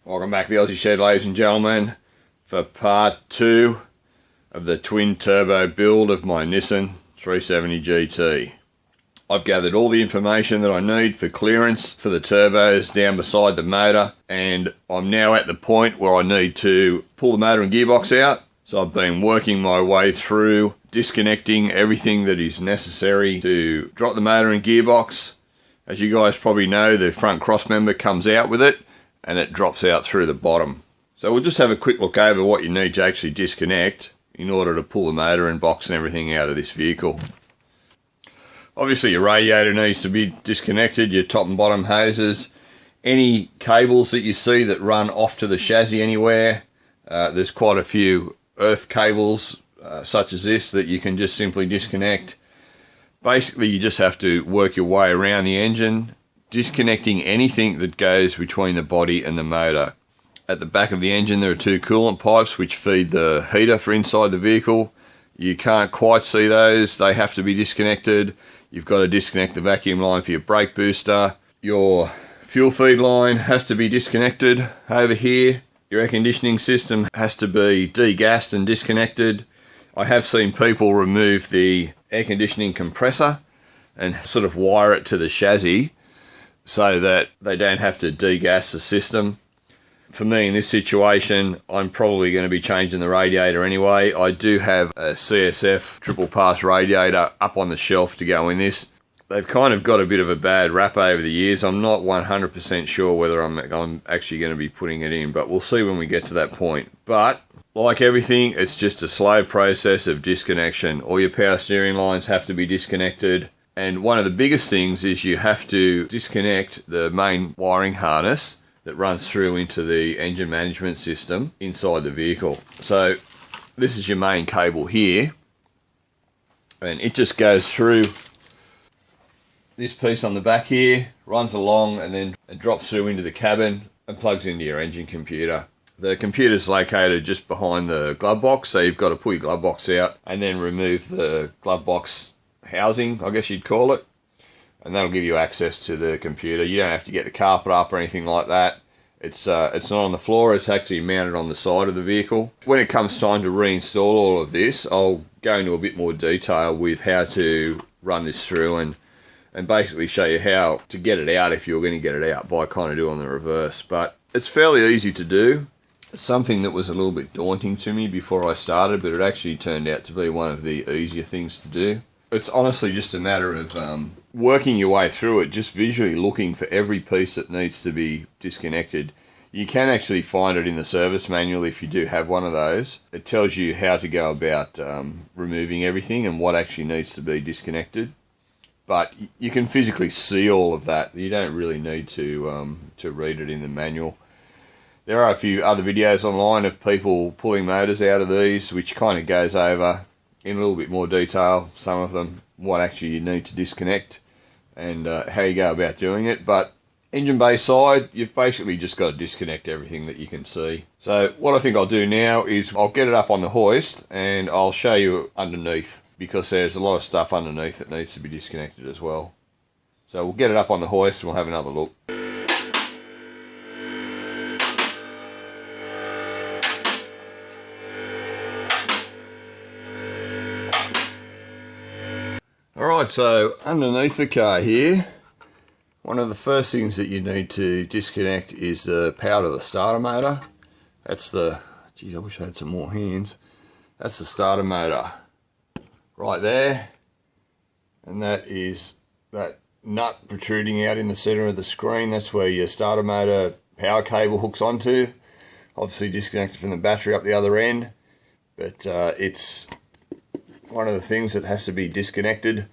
Welcome back to the Aussie Shed, ladies and gentlemen, for part 2 of the twin turbo build of my Nissan 370 GT. I've gathered all the information that I need for clearance for the turbos down beside the motor, and I'm now at the point where I need to pull the motor and gearbox out. So I've been working my way through disconnecting everything that is necessary to drop the motor and gearbox. As you guys probably know, the front cross member comes out with it and it drops out through the bottom. So we'll just have a quick look over what you need to actually disconnect in order to pull the motor and box and everything out of this vehicle. Obviously your radiator needs to be disconnected, your top and bottom hoses, any cables that you see that run off to the chassis anywhere. There's quite a few earth cables such as this that you can just simply disconnect. Basically you just have to work your way around the engine, disconnecting anything that goes between the body and the motor. At the back of the engine there are 2 coolant pipes which feed the heater for inside the vehicle. You can't quite see those, they have to be disconnected. You've got to disconnect the vacuum line for your brake booster. Your fuel feed line has to be disconnected over here. Your air conditioning system has to be degassed and disconnected. I have seen people remove the air conditioning compressor and sort of wire it to the chassis so that they don't have to degas the system. For me in this situation, I'm probably going to be changing the radiator anyway. I do have a CSF triple pass radiator up on the shelf to go in this. They've kind of got a bit of a bad rap over the years. I'm not 100% sure whether I'm actually going to be putting it in, but we'll see when we get to that point. But like everything, it's just a slow process of disconnection. All your power steering lines have to be disconnected. And one of the biggest things is you have to disconnect the main wiring harness that runs through into the engine management system inside the vehicle. So this is your main cable here, and it just goes through this piece on the back here, runs along, and then it drops through into the cabin and plugs into your engine computer. The computer's located just behind the glove box, so you've got to pull your glove box out and then remove the glove box housing, I guess you'd call it, and that'll give you access to the computer. You don't have to get the carpet up or anything like that. It's not on the floor, it's actually mounted on the side of the vehicle. When it comes time to reinstall all of this, I'll go into a bit more detail with how to run this through and basically show you how to get it out if you're going to get it out by kind of doing the reverse. But it's fairly easy to do. It's something that was a little bit daunting to me before I started, but it actually turned out to be one of the easier things to do. It's honestly just a matter of working your way through it, just visually looking for every piece that needs to be disconnected. You can actually find it in the service manual if you do have one of those. It tells you how to go about removing everything and what actually needs to be disconnected. But you can physically see all of that. You don't really need to read it in the manual. There are a few other videos online of people pulling motors out of these, which kind of goes over in a little bit more detail, some of them, what actually you need to disconnect and how you go about doing it. But engine bay side, you've basically just got to disconnect everything that you can see. So what I think I'll do now is I'll get it up on the hoist and I'll show you underneath, because there's a lot of stuff underneath that needs to be disconnected as well. So we'll get it up on the hoist and we'll have another look. Alright, so underneath the car here, one of the first things that you need to disconnect is the power to the starter motor. That's the, geez, I wish I had some more hands. That's the starter motor right there. And that is that nut protruding out in the center of the screen. That's where your starter motor power cable hooks onto. Obviously disconnected from the battery up the other end. But it's one of the things that has to be disconnected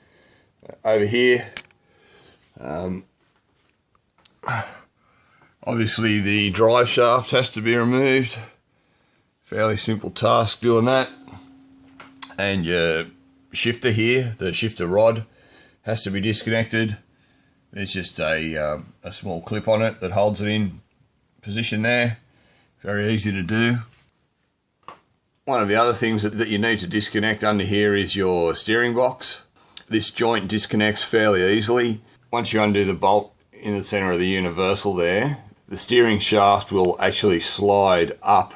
over here. Obviously the drive shaft has to be removed. Fairly simple task doing that. And your shifter here, the shifter rod, has to be disconnected. There's just a small clip on it that holds it in position there. Very easy to do. One of the other things that you need to disconnect under here is your steering box. This joint disconnects fairly easily. Once you undo the bolt in the center of the universal there, the steering shaft will actually slide up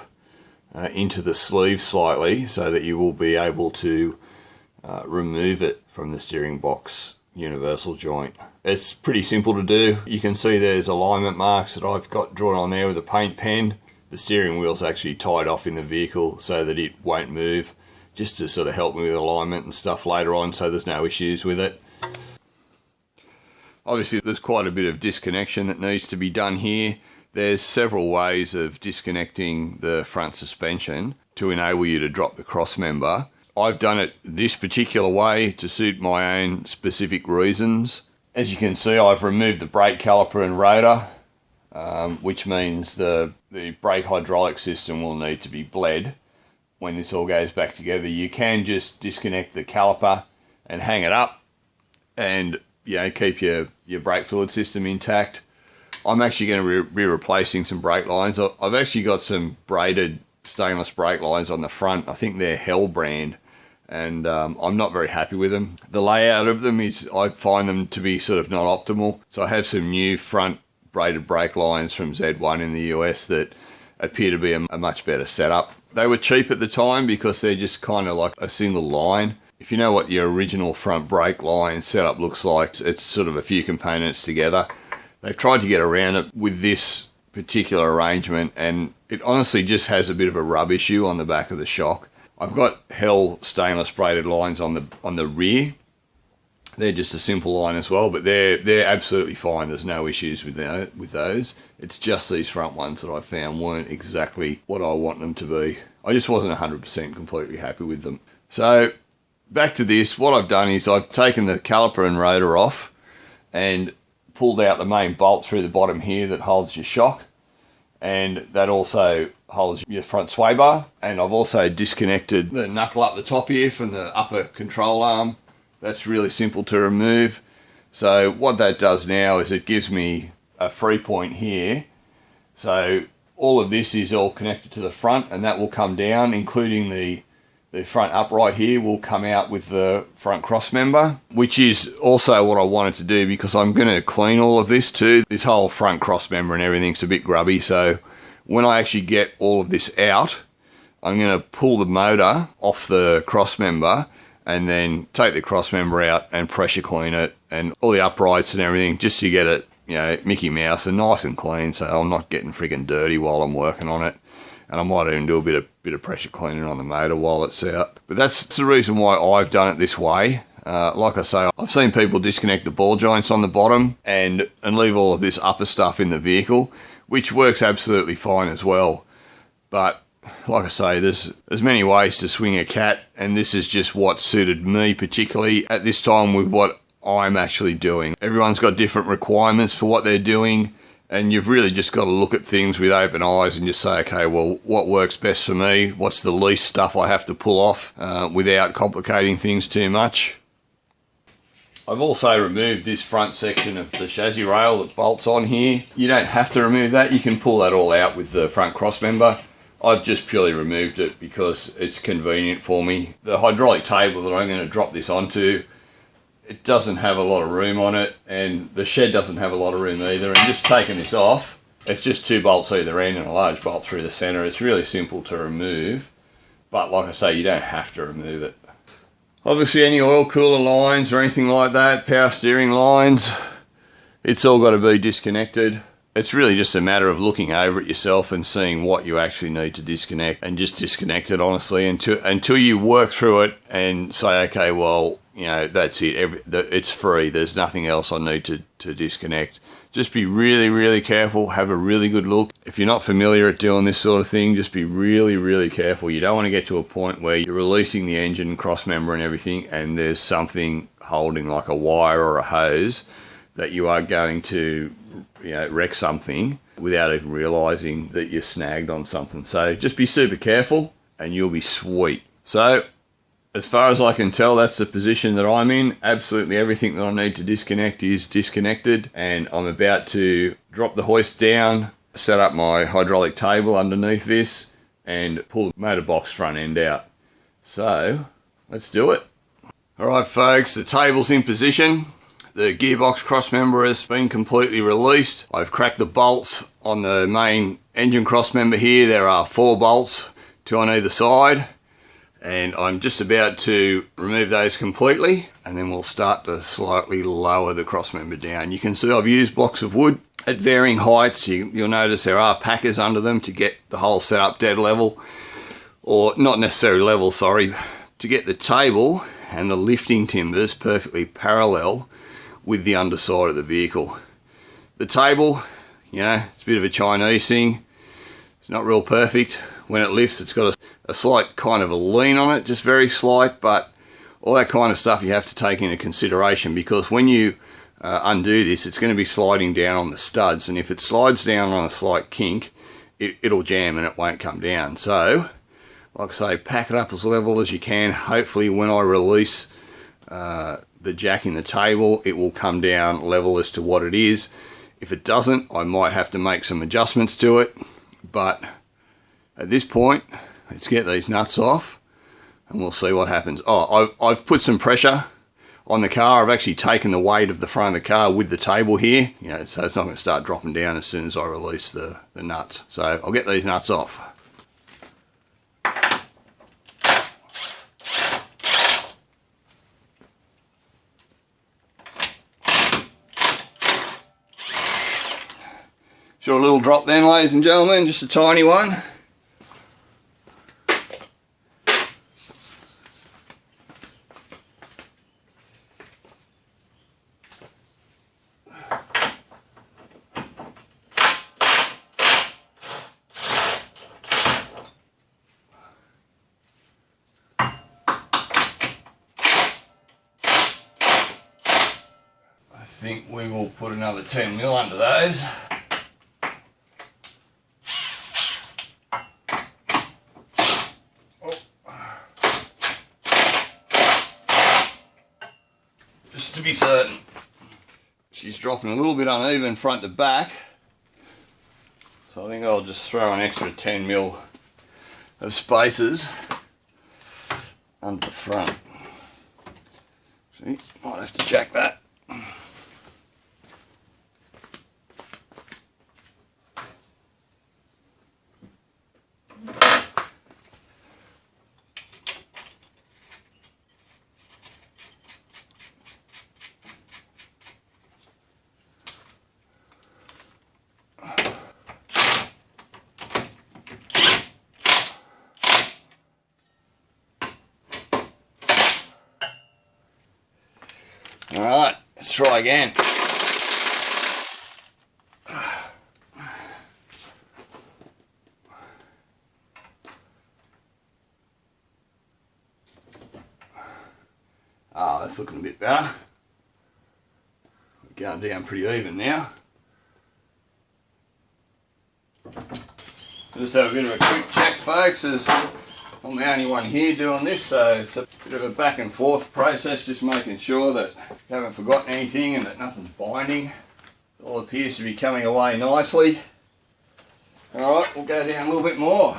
into the sleeve slightly so that you will be able to remove it from the steering box universal joint. It's pretty simple to do. You can see there's alignment marks that I've got drawn on there with a paint pen. The steering wheel's actually tied off in the vehicle so that it won't move, just to sort of help me with alignment and stuff later on, so there's no issues with it. Obviously there's quite a bit of disconnection that needs to be done here. There's several ways of disconnecting the front suspension to enable you to drop the cross member. I've done it this particular way to suit my own specific reasons. As you can see, I've removed the brake caliper and rotor, which means the brake hydraulic system will need to be bled when this all goes back together. You can just disconnect the caliper and hang it up and keep your brake fluid system intact. I'm actually going to be replacing some brake lines. I've actually got some braided stainless brake lines on the front. I think they're Hell brand, and I'm not very happy with them. The layout of them I find them to be sort of not optimal. So I have some new front braided brake lines from Z1 in the US that appear to be a much better setup. They were cheap at the time because they're just kind of like a single line. If you know what your original front brake line setup looks like, it's sort of a few components together. They've tried to get around it with this particular arrangement, and it honestly just has a bit of a rub issue on the back of the shock. I've got Hell stainless braided lines on the rear. They're just a simple line as well, but they're absolutely fine. There's no issues with those. It's just these front ones that I found weren't exactly what I want them to be. I just wasn't 100% completely happy with them. So back to this, what I've done is I've taken the caliper and rotor off and pulled out the main bolt through the bottom here that holds your shock, and that also holds your front sway bar. And I've also disconnected the knuckle up the top here from the upper control arm. That's really simple to remove. So what that does now is it gives me a free point here. So all of this is all connected to the front, and that will come down, including the front upright here will come out with the front cross member, which is also what I wanted to do because I'm going to clean all of this too. This whole front cross member and everything's a bit grubby, so when I actually get all of this out, I'm going to pull the motor off the cross member and then take the cross member out and pressure clean it and all the uprights and everything, just to get it, Mickey Mouse and nice and clean, so I'm not getting friggin' dirty while I'm working on it. And I might even do a bit of pressure cleaning on the motor while it's out. But that's the reason why I've done it this way. Like I say, I've seen people disconnect the ball joints on the bottom and leave all of this upper stuff in the vehicle, which works absolutely fine as well. But like I say, there's many ways to swing a cat, and this is just what suited me particularly at this time with what I'm actually doing. Everyone's got different requirements for what they're doing, and you've really just got to look at things with open eyes and just say, okay, well, what works best for me? What's the least stuff I have to pull off without complicating things too much? I've also removed this front section of the chassis rail that bolts on here. You don't have to remove that. You can pull that all out with the front cross member. I've just purely removed it because it's convenient for me. The hydraulic table that I'm going to drop this onto, it doesn't have a lot of room on it, and the shed doesn't have a lot of room either. And just taking this off, it's just 2 bolts either end and a large bolt through the center. It's really simple to remove, but like I say, you don't have to remove it. Obviously any oil cooler lines or anything like that, power steering lines, it's all got to be disconnected. It's really just a matter of looking over it yourself and seeing what you actually need to disconnect, and just disconnect it honestly until you work through it and say, okay, well, that's it. It's free. There's nothing else I need to disconnect. Just be really, really careful. Have a really good look. If you're not familiar at doing this sort of thing, just be really, really careful. You don't want to get to a point where you're releasing the engine cross member and everything, and there's something holding like a wire or a hose that you are going to wreck something without even realizing that you're snagged on something. So just be super careful and you'll be sweet. So as far as I can tell, that's the position that I'm in. Absolutely everything that I need to disconnect is disconnected, and I'm about to drop the hoist down, set up my hydraulic table underneath this, and pull the motor box front end out. So let's do it. Alright folks, the table's in position. the gearbox cross member has been completely released. I've cracked the bolts on the main engine cross member here. There are 4 bolts, 2 on either side, and I'm just about to remove those completely, and then we'll start to slightly lower the cross member down. You can see I've used blocks of wood at varying heights. You'll notice there are packers under them to get the whole setup dead level, or not necessarily level, sorry, to get the table and the lifting timbers perfectly parallel with the underside of the vehicle. The table, you know, it's a bit of a Chinese thing. It's not real perfect. When it lifts, it's got a slight kind of a lean on it, just very slight, but all that kind of stuff you have to take into consideration, because when you undo this, it's going to be sliding down on the studs, and if it slides down on a slight kink, it'll jam and it won't come down. So, like I say, pack it up as level as you can. Hopefully when I release the jack in the table, it will come down level as to what it is. If it doesn't, I might have to make some adjustments to it, but at this point, let's get these nuts off and we'll see what happens. Oh, I've put some pressure on the car. I've actually taken the weight of the front of the car with the table here, you know, so it's not going to start dropping down as soon as I release the nuts. So I'll get these nuts off. Short little drop then, ladies and gentlemen, just a tiny one. I think we will put another 10mm under those. Just to be certain. She's dropping a little bit uneven front to back, so I think I'll just throw an extra 10mm of spacers under the front. See, might have to jack that. Alright, let's try again. That's looking a bit better. We're going down pretty even now. Just have a bit of a quick check, folks, as I'm the only one here doing this, so it's a bit of a back and forth process, just making sure that you haven't forgotten anything and that nothing's binding. It all appears to be coming away nicely. Alright, we'll go down a little bit more.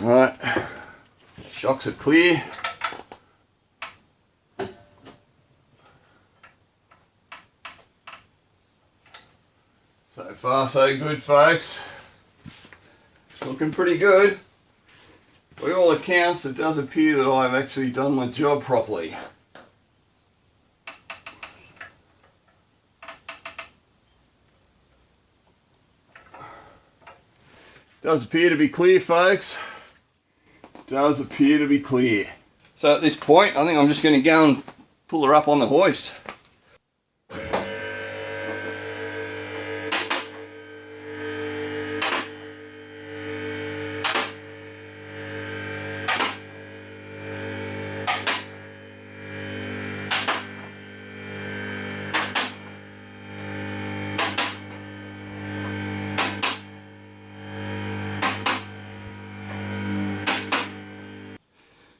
Alright, shocks are clear. So far so good, folks. It's looking pretty good. By all accounts, it does appear that I've actually done my job properly. Does appear to be clear, folks. Does appear to be clear. So at this point, I think I'm just going to go and pull her up on the hoist.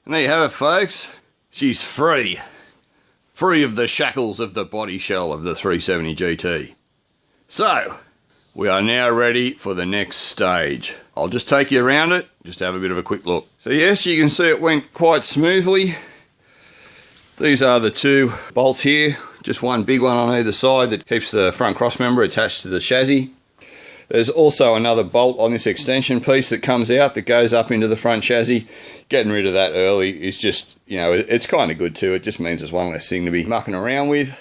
And there you have it, folks. She's free. Free of the shackles of the body shell of the 370 GT. So, We are now ready for the next stage. I'll just take you around it, just have a bit of a quick look. So yes, you can see it went quite smoothly. These are the two bolts here, just one big one on either side that keeps the front cross member attached to the chassis. There's also another bolt on this extension piece that comes out that goes up into the front chassis. Getting rid of that early is just, you know, it's kind of good too. It just means there's one less thing to be mucking around with.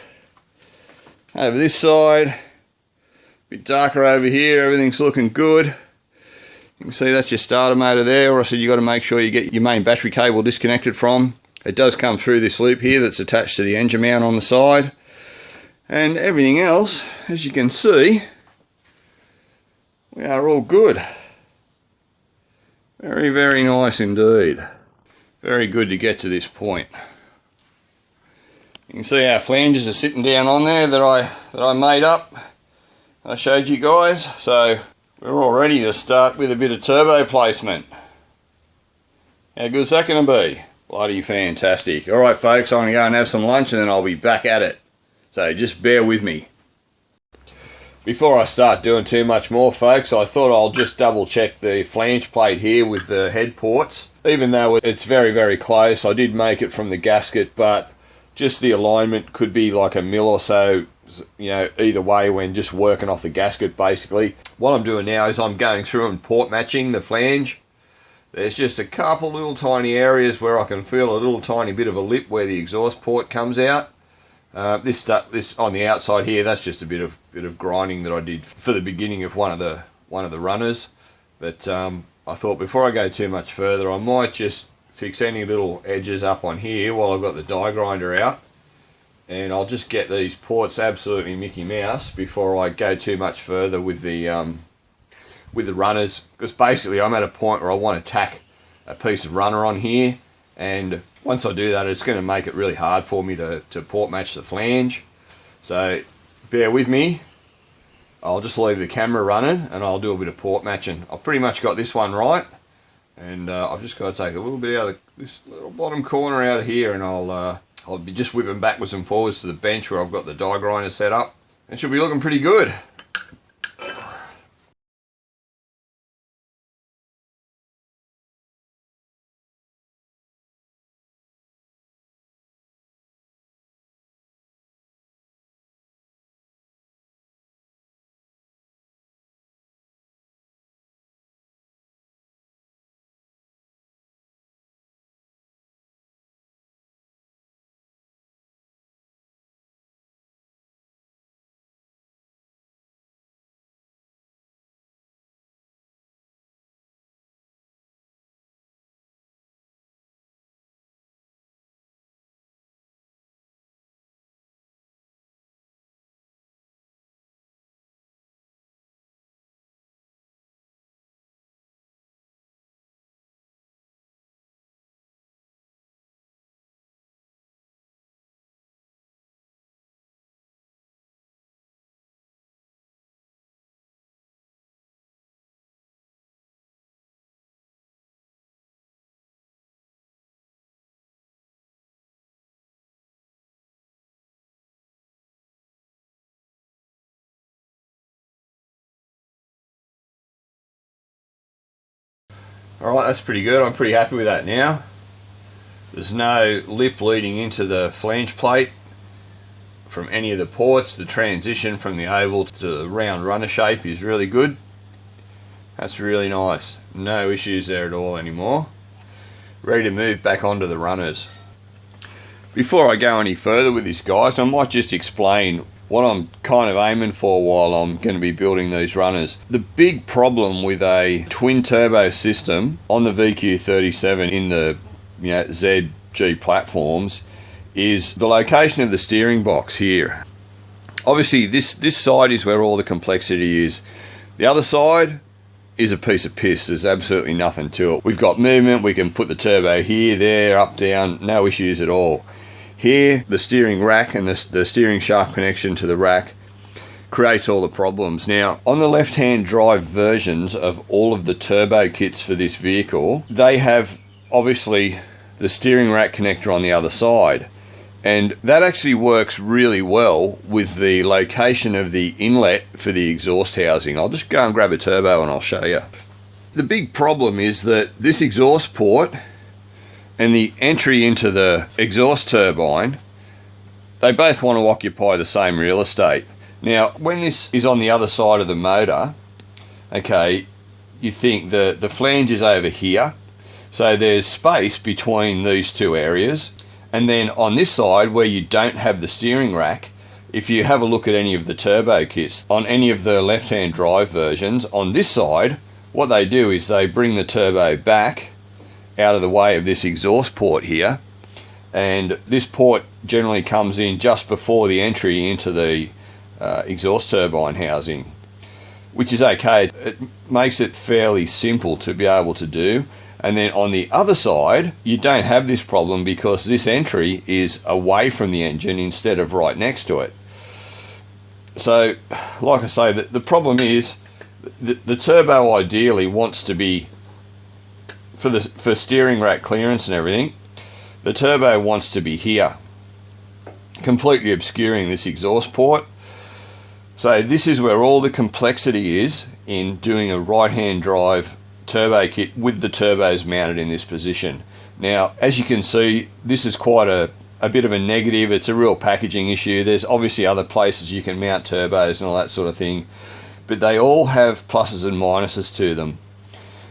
Over this side, a bit darker over here, everything's looking good. You can see that's your starter motor there. Also, you've got to make sure you get your main battery cable disconnected from. It does come through this loop here that's attached to the engine mount on the side. And everything else, as you can see, we are all good. Very, very nice indeed. Very good to get to this point. You can see our flanges are sitting down on there that I made up. I showed you guys. So we're all ready to start with a bit of turbo placement. How good's that going to be? Bloody fantastic. Alright folks, I'm going to go and have some lunch and then I'll be back at it. So just bear with me. Before I start doing too much more folks, I thought I'll just double check the flange plate here with the head ports. Even though it's very, very close, I did make it from the gasket, but just the alignment could be like a mil or so, you know, either way when just working off the gasket basically. What I'm doing now is I'm going through and port matching the flange. There's just a couple little tiny areas where I can feel a little tiny bit of a lip where the exhaust port comes out. This on the outside here, that's just a bit of grinding that I did for the beginning of one of the runners. But I thought before I go too much further, I might just fix any little edges up on here while I've got the die grinder out, and I'll just get these ports absolutely Mickey Mouse before I go too much further with the runners, because basically I'm at a point where I want to tack a piece of runner on here, and once I do that it's going to make it really hard for me to port match the flange. So bear with me, I'll just leave the camera running and I'll do a bit of port matching. I've pretty much got this one right, and I've just got to take a little bit out of this little bottom corner out of here, and I'll be just whipping backwards and forwards to the bench where I've got the die grinder set up. It should be looking pretty good. Alright, that's pretty good. I'm pretty happy with that now. There's no lip leading into the flange plate from any of the ports. The transition from the oval to the round runner shape is really good. That's really nice. No issues there at all anymore. Ready to move back onto the runners. Before I go any further with this guys, I might just explain what I'm kind of aiming for while I'm going to be building these runners. The big problem with a twin turbo system on the VQ37 in the ZG platforms is the location of the steering box here. Obviously this side is where all the complexity is. The other side is a piece of piss. There's absolutely nothing to it. We've got movement, we can put the turbo here, there, up, down, no issues at all. Here, the steering rack and the steering shaft connection to the rack creates all the problems. Now, on the left-hand drive versions of all of the turbo kits for this vehicle, they have obviously the steering rack connector on the other side. And that actually works really well with the location of the inlet for the exhaust housing. I'll just go and grab a turbo and I'll show you. The big problem is that this exhaust port and the entry into the exhaust turbine, they both want to occupy the same real estate. Now, when this is on the other side of the motor, okay, you think the flange is over here, so there's space between these two areas. And then on this side, where you don't have the steering rack, if you have a look at any of the turbo kits, on any of the left-hand drive versions, on this side, what they do is they bring the turbo back out of the way of this exhaust port here, and this port generally comes in just before the entry into the exhaust turbine housing, which is okay. It makes it fairly simple to be able to do. And then on the other side, you don't have this problem because this entry is away from the engine instead of right next to it. So, like I say, the problem is the turbo ideally wants to be, for steering rack clearance and everything, the turbo wants to be here, completely obscuring this exhaust port. So this is where all the complexity is in doing a right-hand drive turbo kit with the turbos mounted in this position. Now, as you can see, this is quite a bit of a negative. It's a real packaging issue. There's obviously other places you can mount turbos and all that sort of thing, but they all have pluses and minuses to them.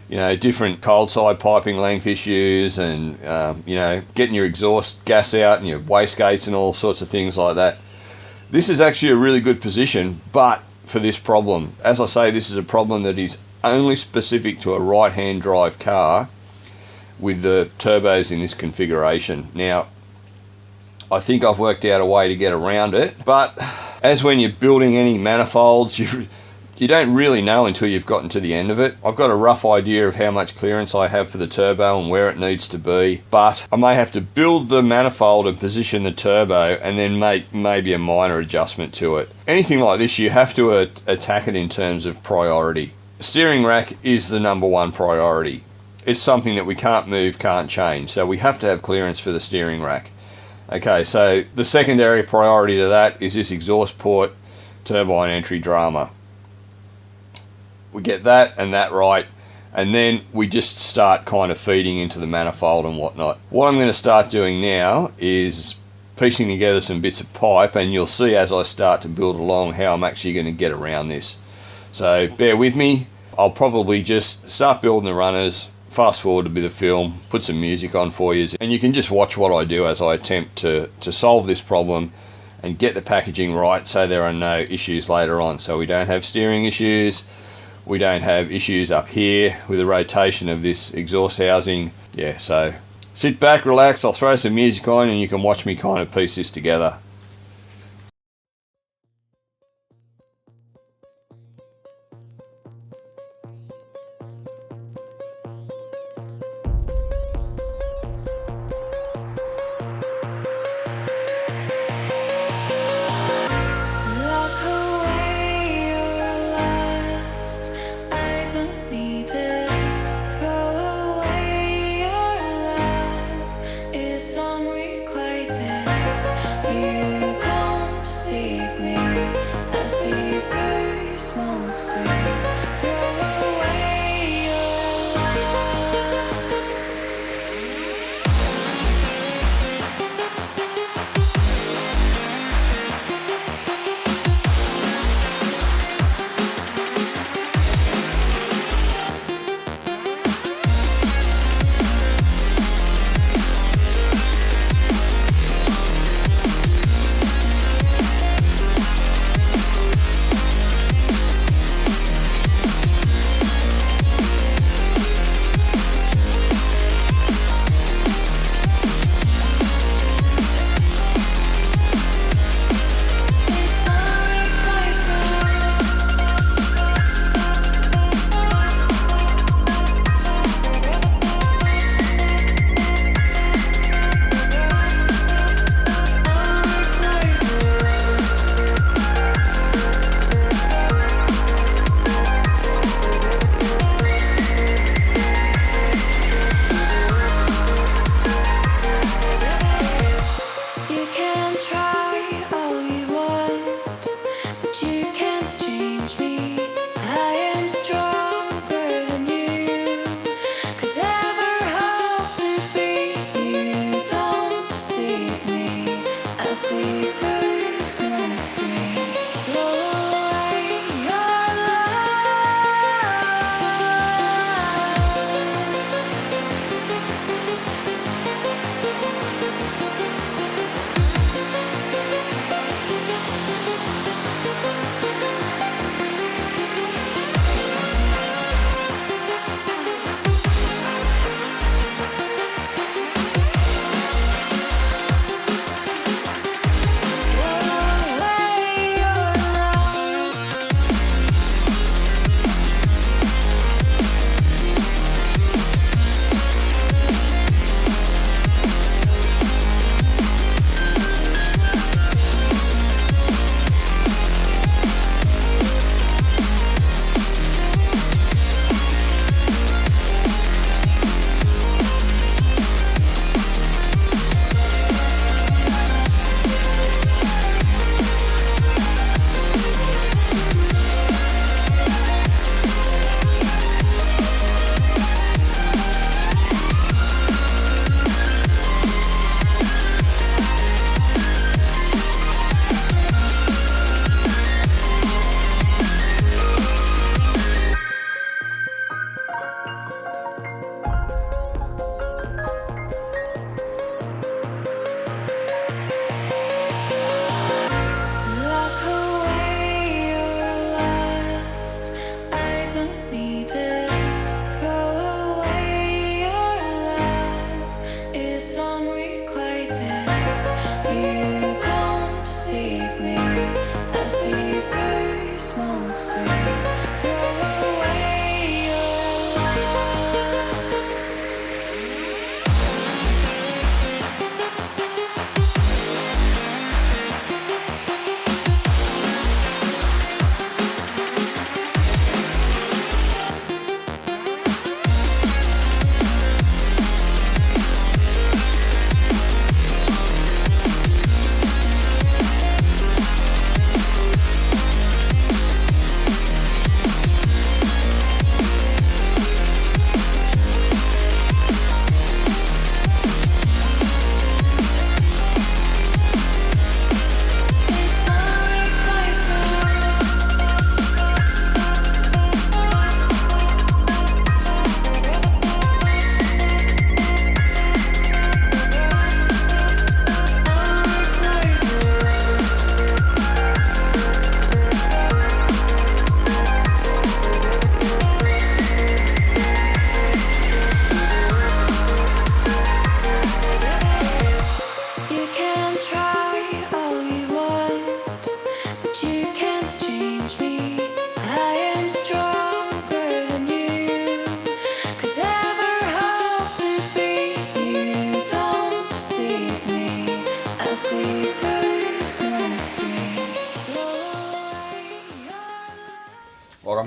You know, different cold side piping length issues, and you know, getting your exhaust gas out and your wastegates and all sorts of things like that. This is actually a really good position, but for this problem, as I say, this is a problem that is only specific to a right-hand drive car with the turbos in this configuration. Now, I think I've worked out a way to get around it, but as when you're building any manifolds, you don't really know until you've gotten to the end of it. I've got a rough idea of how much clearance I have for the turbo and where it needs to be, but I may have to build the manifold and position the turbo and then make maybe a minor adjustment to it. Anything like this, you have to attack it in terms of priority. Steering rack is the number one priority. It's something that we can't move, can't change, so we have to have clearance for the steering rack. Okay, so the secondary priority to that is this exhaust port turbine entry drama. We get that and that right, and then we just start kind of feeding into the manifold and whatnot. What I'm going to start doing now is piecing together some bits of pipe, and you'll see as I start to build along how I'm actually going to get around this. So bear with me. I'll probably just start building the runners, fast forward a bit of film, put some music on for you, and you can just watch what I do as I attempt to solve this problem and get the packaging right so there are no issues later on. So we don't have steering issues, we don't have issues up here with the rotation of this exhaust housing. Yeah, so sit back, relax, I'll throw some music on and you can watch me kind of piece this together. You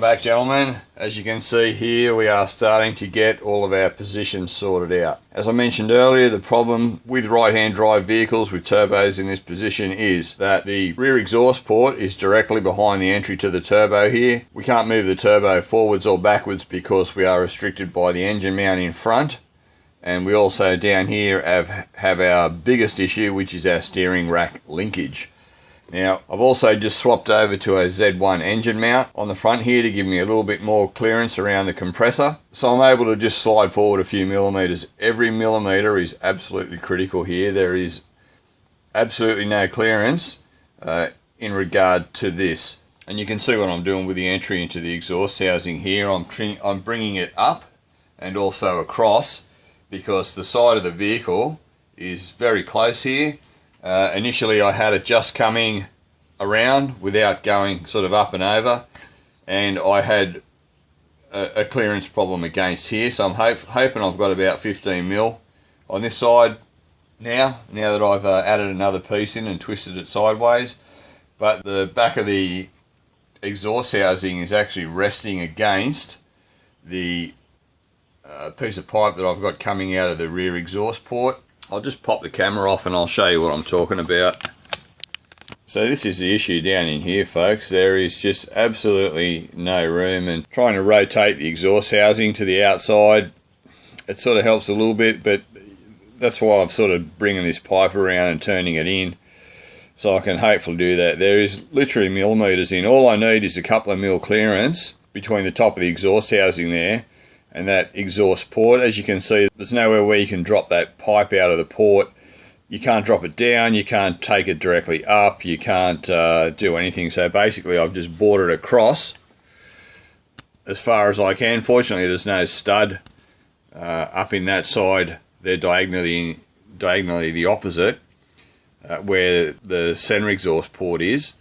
Welcome back, gentlemen. As you can see here, we are starting to get all of our positions sorted out. As I mentioned earlier, the problem with right-hand drive vehicles with turbos in this position is that the rear exhaust port is directly behind the entry to the turbo here. We can't move the turbo forwards or backwards because we are restricted by the engine mount in front. And we also down here have our biggest issue, which is our steering rack linkage. Now, I've also just swapped over to a Z1 engine mount on the front here to give me a little bit more clearance around the compressor. So I'm able to just slide forward a few millimeters. Every millimeter is absolutely critical here. There is absolutely no clearance in regard to this. And you can see what I'm doing with the entry into the exhaust housing here. I'm bringing it up and also across because the side of the vehicle is very close here. Initially I had it just coming around without going sort of up and over, and I had a clearance problem against here, so I'm hoping I've got about 15 mil on this side now that I've added another piece in and twisted it sideways. But the back of the exhaust housing is actually resting against the piece of pipe that I've got coming out of the rear exhaust port. I'll just pop the camera off and I'll show you what I'm talking about. So this is the issue down in here, folks. There is just absolutely no room, and trying to rotate the exhaust housing to the outside, it sort of helps a little bit, but that's why I'm sort of bringing this pipe around and turning it in. so I can hopefully do that. There is literally millimetres in. All I need is a couple of mil clearance between the top of the exhaust housing there and that exhaust port. As you can see, there's nowhere where you can drop that pipe out of the port. You can't drop it down, you can't take it directly up, you can't do anything. So basically I've just bored it across as far as I can. Fortunately there's no stud up in that side. They're diagonally the opposite where the center exhaust port is.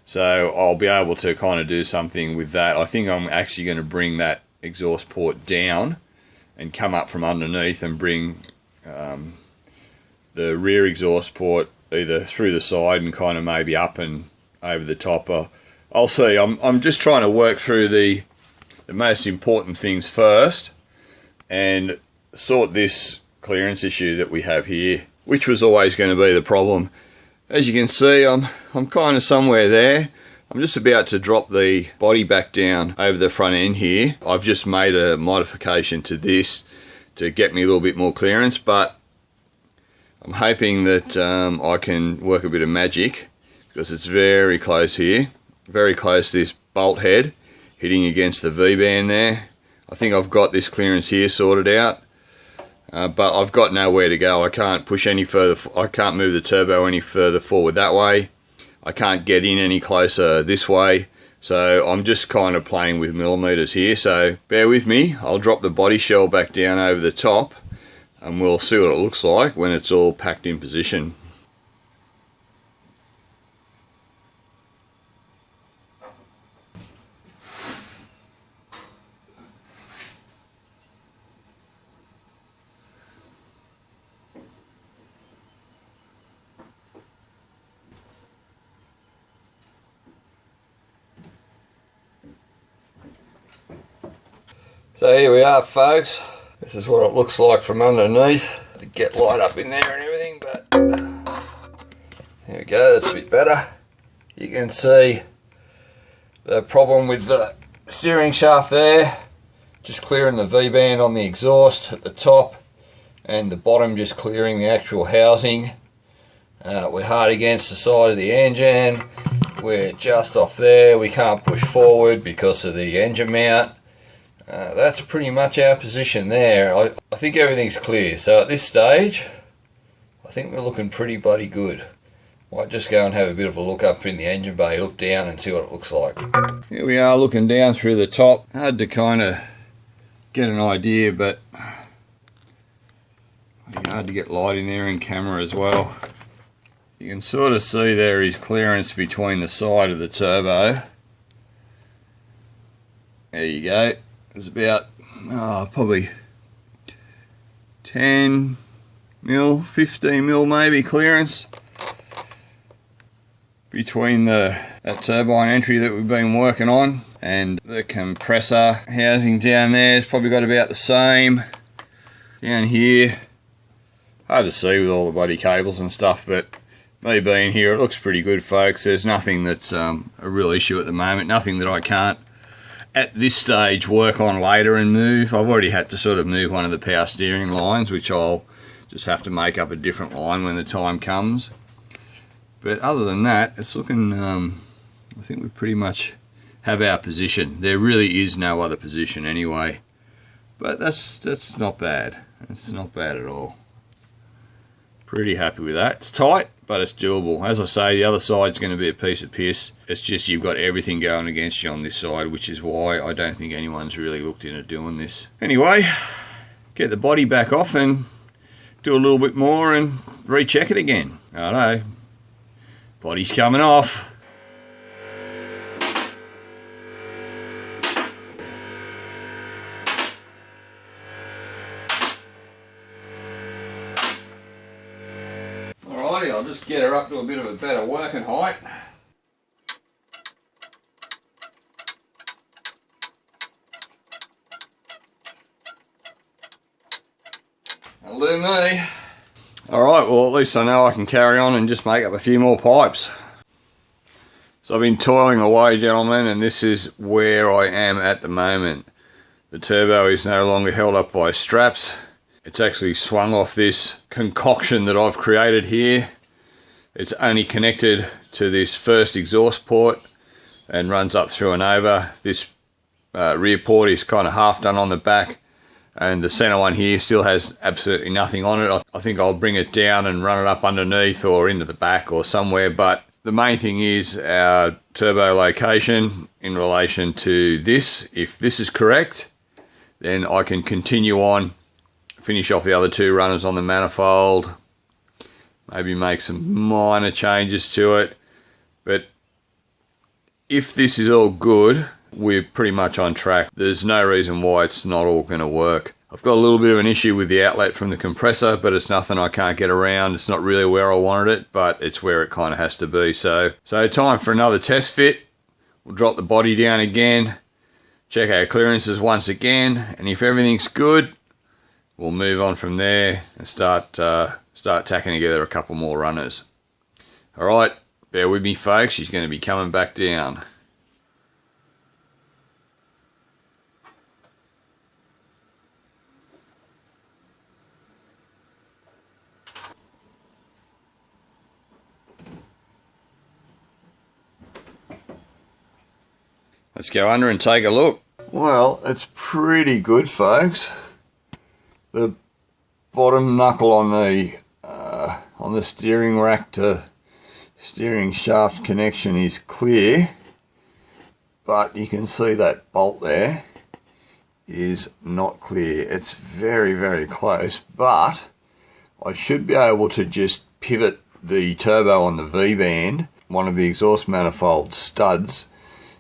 So I'll be able to kind of do something with that. I think I'm actually going to bring that exhaust port down and come up from underneath and bring the rear exhaust port either through the side and kind of maybe up and over the top. I'll see. I'm just trying to work through the most important things first and sort this clearance issue that we have here, which was always going to be the problem. As you can see, I'm kind of somewhere there. I'm just about to drop the body back down over the front end here. I've just made a modification to this to get me a little bit more clearance, but I'm hoping that I can work a bit of magic, because it's very close here, very close to this bolt head hitting against the V-band there. I think I've got this clearance here sorted out, but I've got nowhere to go. I can't push any further, I can't move the turbo any further forward that way. I can't get in any closer this way, so I'm just kind of playing with millimeters here. So bear with me, I'll drop the body shell back down over the top and we'll see what it looks like when it's all packed in position. So here we are, folks. This is what it looks like from underneath. To get light up in there and everything, but there we go, that's a bit better. You can see the problem with the steering shaft there, just clearing the V-band on the exhaust at the top, and the bottom just clearing the actual housing. We're hard against the side of the engine. We're just off there. We can't push forward because of the engine mount. That's pretty much our position there. I think everything's clear. So at this stage, I think we're looking pretty bloody good. Might just go and have a bit of a look up in the engine bay, look down and see what it looks like. Here we are looking down through the top. Hard to kind of get an idea, but hard to get light in there in camera as well. You can sort of see there is clearance between the side of the turbo. There you go. There's about probably 10 mil, 15 mil maybe clearance between that turbine entry that we've been working on and the compressor housing down there. It's probably got about the same. Down here, hard to see with all the bloody cables and stuff, but me being here, it looks pretty good, folks. There's nothing that's a real issue at the moment, nothing that I can't at this stage work on later and move. I've already had to sort of move one of the power steering lines, which I'll just have to make up a different line when the time comes. But other than that, it's looking, I think we pretty much have our position. There really is no other position anyway. But that's not bad. It's not bad at all. Pretty happy with that. It's tight, but it's doable. As I say, the other side's going to be a piece of piss. It's just you've got everything going against you on this side, which is why I don't think anyone's really looked into doing this. Anyway, get the body back off and do a little bit more and recheck it again. I know. Body's coming off. I'll just get her up to a bit of a better working height. That'll do me. Alright, well at least I know I can carry on and just make up a few more pipes. So I've been toiling away, gentlemen, and this is where I am at the moment. The turbo is no longer held up by straps. It's actually swung off this concoction that I've created here. It's only connected to this first exhaust port and runs up through and over. This rear port is kind of half done on the back, and the center one here still has absolutely nothing on it. I think I'll bring it down and run it up underneath or into the back or somewhere, but the main thing is our turbo location in relation to this. If this is correct, then I can continue on, finish off the other two runners on the manifold, maybe make some minor changes to it. But if this is all good, we're pretty much on track. There's no reason why it's not all going to work. I've got a little bit of an issue with the outlet from the compressor, but it's nothing I can't get around. It's not really where I wanted it, but it's where it kind of has to be. So time for another test fit. We'll drop the body down again, check our clearances once again, and if everything's good, we'll move on from there and start tacking together a couple more runners. All right, bear with me, folks. She's going to be coming back down. Let's go under and take a look. Well, it's pretty good, folks. The bottom knuckle on the steering rack to steering shaft connection is clear, but you can see that bolt there is not clear. It's very, very close, but I should be able to just pivot the turbo on the V-band. One of the exhaust manifold studs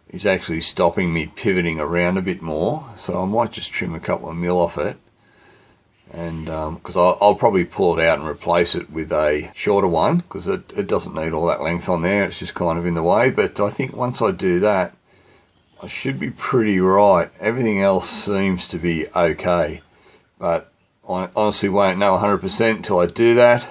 is actually stopping me pivoting around a bit more, so I might just trim a couple of mil off it, and because I'll probably pull it out and replace it with a shorter one, because it doesn't need all that length on there. It's just kind of in the way. But I think once I do that, I should be pretty right. Everything else seems to be okay, but I honestly won't know 100% until I do that.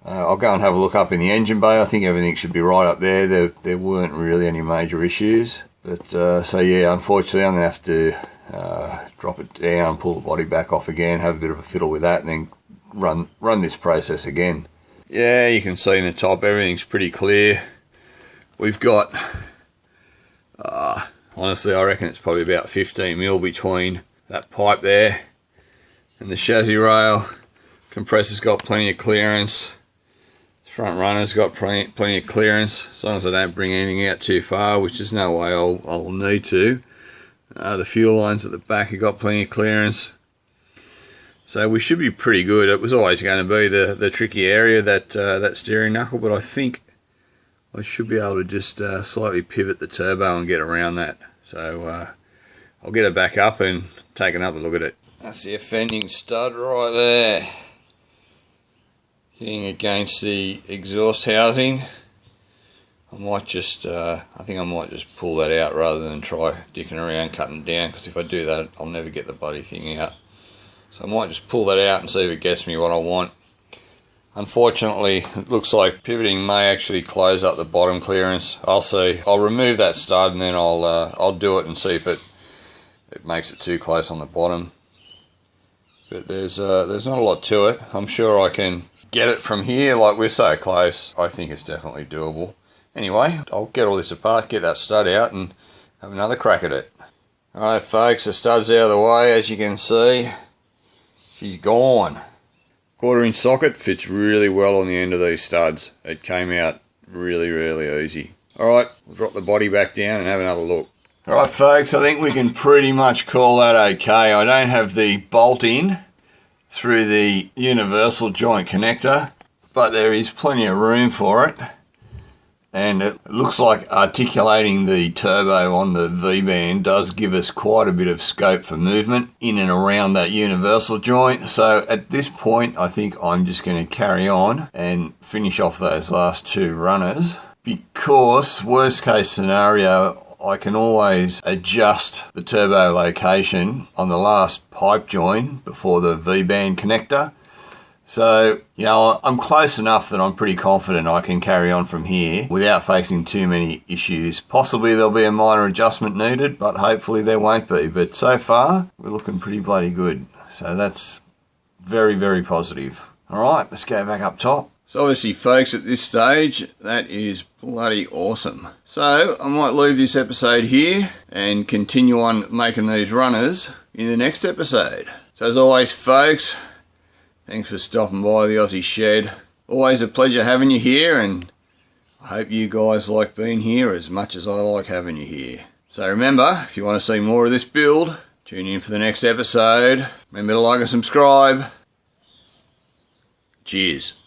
I'll go and have a look up in the engine bay. I think everything should be right up there. There weren't really any major issues. But so yeah, unfortunately I'm going to have to drop it down, pull the body back off again, have a bit of a fiddle with that, and then run this process again. Yeah, you can see in the top everything's pretty clear. We've got, honestly I reckon it's probably about 15 mil between that pipe there and the chassis rail. Compressor's got plenty of clearance. Front runner's got plenty of clearance, as long as I don't bring anything out too far, which there's no way I'll need to. The fuel lines at the back have got plenty of clearance, so we should be pretty good. It was always going to be the tricky area, that steering knuckle, but I think I should be able to just slightly pivot the turbo and get around that. So I'll get it back up and take another look at it. That's the offending stud right there, hitting against the exhaust housing. I might just, I think I might just pull that out rather than try dicking around cutting it down, because if I do that I'll never get the bloody thing out. So I might just pull that out and see if it gets me what I want. Unfortunately, it looks like pivoting may actually close up the bottom clearance. I'll see. I'll remove that stud and then I'll do it and see if it makes it too close on the bottom. But there's not a lot to it. I'm sure I can get it from here. Like, we're so close, I think it's definitely doable. Anyway, I'll get all this apart, get that stud out, and have another crack at it. Alright folks, the stud's out of the way. As you can see, she's gone. 1/4 inch socket fits really well on the end of these studs. It came out really, really easy. Alright, we'll drop the body back down and have another look. Alright folks, I think we can pretty much call that okay. I don't have the bolt in through the universal joint connector, but there is plenty of room for it, and it looks like articulating the turbo on the V-band does give us quite a bit of scope for movement in and around that universal joint. So at this point I think I'm just going to carry on and finish off those last two runners, because worst case scenario I can always adjust the turbo location on the last pipe join before the V-band connector. So, you know, I'm close enough that I'm pretty confident I can carry on from here without facing too many issues. Possibly there'll be a minor adjustment needed, but hopefully there won't be. But so far, we're looking pretty bloody good. So that's very, very positive. All right, let's go back up top, So obviously folks, at this stage, that is bloody awesome. So I might leave this episode here and continue on making these runners in the next episode. So as always folks, thanks for stopping by the Aussie Shed. Always a pleasure having you here, and I hope you guys like being here as much as I like having you here. So remember, if you want to see more of this build, tune in for the next episode. Remember to like and subscribe. Cheers.